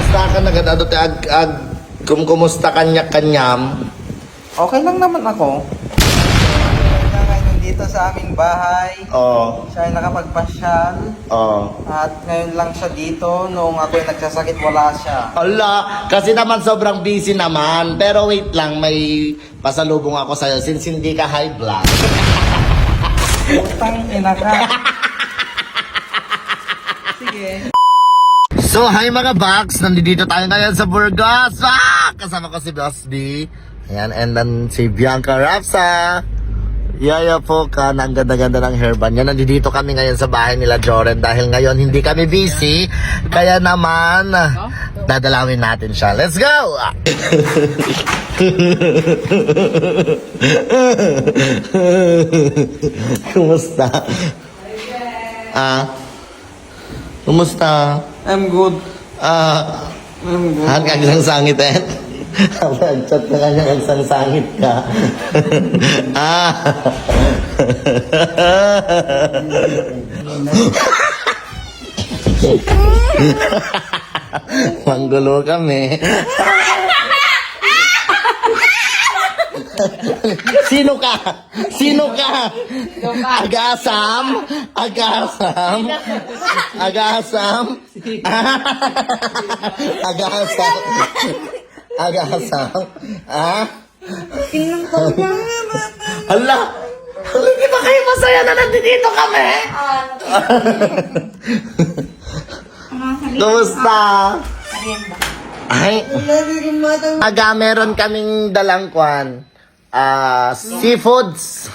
Kumusta ka na ganado te kumusta kanya-kanyam? Okay lang naman ako. Ngayon dito sa aming bahay. Oo. Siya ay nakapagpasyal. Oo. At ngayon lang siya dito. Noong ako'y nagsasakit, wala siya. Ala, kasi naman sobrang busy naman. Pero wait lang, may pasalubong ako sa'yo since hindi ka high blood. Utang ina ka. Sige. So, hi mga Bags! Nandito tayo ngayon sa Burgos! Kasama ko si Boss D. Ayan, and then si Bianca Rapsa. Yaya po ka, ang ganda-ganda ng hairband niya. Nandito kami ngayon sa bahay nila Joren dahil ngayon hindi kami busy. Kaya naman, dadalawin natin siya. Let's go! Kumusta? Kumusta? I'm good. I'm good. Hanggang sangit eh. Nag-chat na kanya hanggang sangit ka. Manggulo kami. Sino ka? Sino ka? Agasam? Agasam? Agasam? Agasam? Agasam? Hala! Hindi ba kayo masaya na nandito kami? Kumusta? Ay, meron kaming dalangkwan. Seafoods.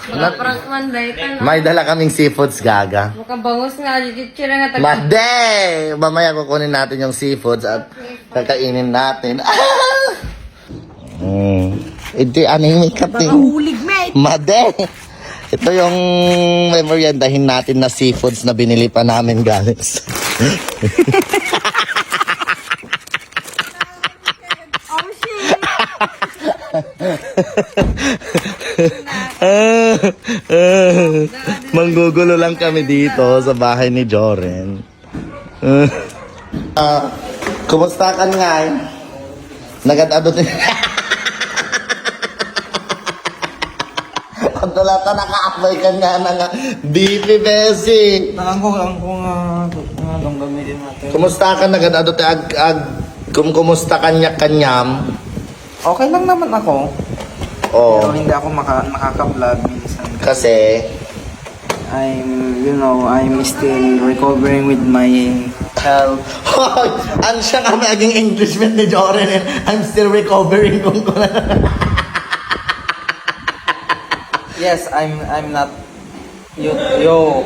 May dala kaming seafoods, gaga. Makabangus nga, tira nga Made! Mamaya kukunin natin yung seafoods at kakainin natin. Ito, ano yung makeup din? Hulig, mate! Made! Ito yung memoryandahin natin na seafoods na binili pa namin, guys. Manggugulo lang kami dito sa bahay ni Joren. Kumusta ka nga? Nagad-adot Ang talata nakaakbay ka nga na nga. Bibi Besi. Ang anong gamitin natin. Kumusta ka nagad-adot kumusta kanya-kanyam? Okay lang naman ako. Oo. Pero hindi ako nakaka-vlog minsan. Kasi I'm still recovering with my health. hoy, ano siya nga naging Englishman ni Joren eh. I'm still recovering kung Yes, I'm not yo.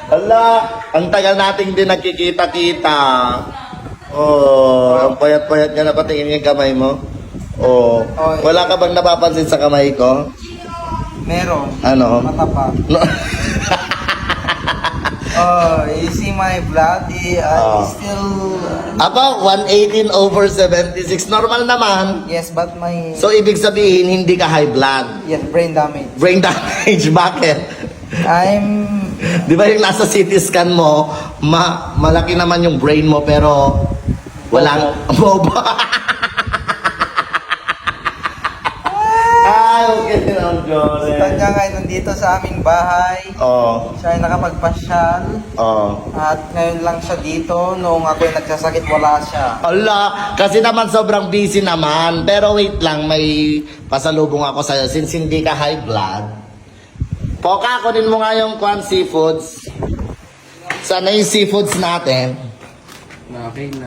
Hala, ang tagal nating din nagkikita-kita. Oh, ang payat-payat nga na patingin yung kamay mo. Oh, Oy. wala ka bang napapansin sa kamay ko? Meron. Ano? Matapa. No. Oh, you see my blood? Oh. Still... About 118/76, normal naman. Yes, but my... So, ibig sabihin, hindi ka high blood. Yes, brain damage. Brain damage, bakit? I'm... Di ba yung nasa CT scan mo, malaki naman yung brain mo, pero walang... Bobo. Ay, okay lang, Joren. Kanya ngayon nandito sa aming bahay. Oo. Siya ay nakapagpasyal. Oo. At ngayon lang siya dito. Noong ako'y nagsasakit, wala siya. Ala, kasi naman sobrang busy naman. Pero wait lang, may pasalubong ako sa'yo since hindi ka high blood. Poka, kunin mo nga yung seafoods. Sana yung seafoods natin. Okay na.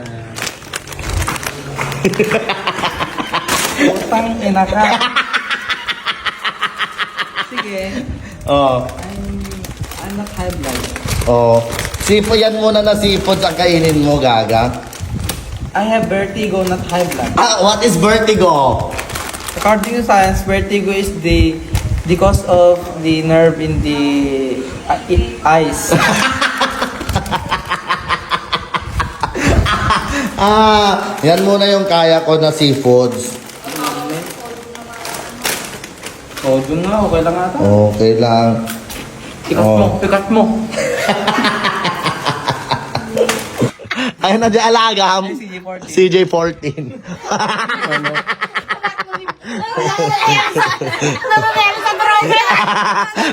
Utang ina ka. Sige. Oo. I'm not high blood. Oo. Yan muna na seafoods ang kainin mo, gaga. I have vertigo, not high blood. What is vertigo? According to science, vertigo is the cause of the nerve in the eyes. Yan muna yung kaya ko na seafoods. Oh, dun nga, okay lang ata. Okay lang. Pikat mo, pikat mo. Ayun na di alagam. CJ14. CJ14.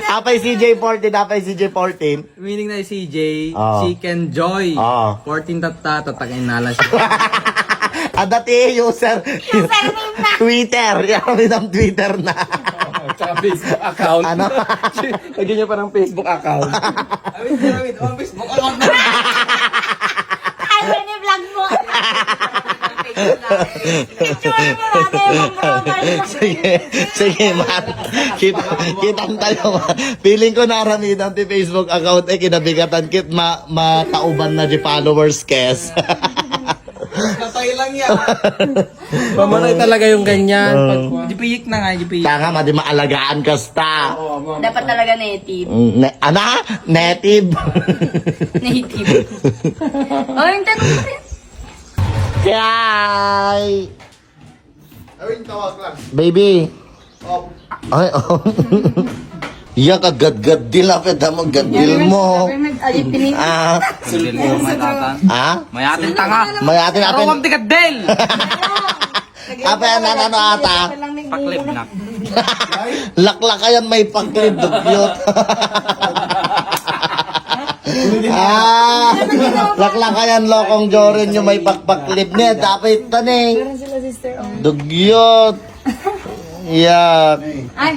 Apay CJ14, apay CJ14. Meaning na CJ, Oo. Chicken Joy. Oo. 14 tatagay nala siya. Dati user Twitter. Yan ang Twitter na. Tsaka Facebook account. Ano? Lagyan niya parang Facebook account. Wait. Oh, Facebook account na. Ano ni vlog mo? Picture mo natin yung profile. Sige, man. Kitang tayo. Feeling ko naramidan ti Facebook account kinabigatan kit matauban na di followers kes. Natay lang yan. Pamanay talaga yung ganyan. Jipiyik na nga, jipiyik. Tanga ma di maalagaan kasta. Dapat talaga native. Ana? Native. Native. Oh, yung tanong mo rin. Kay. Baby. Ay, oh. Iya ka gadgad dila peda mo gadil mo. Ah, Sulil mo, mayatan. ah? Mayatin tanga. Mayatin Pero apin. kung tigadel. Apin ano ata? Paklip na. Laklak yan may paglid dugyot. Laklak yan lokong jorin yung may pagpaklib niya. Dapat tani. Dugyot. Yak. Ay,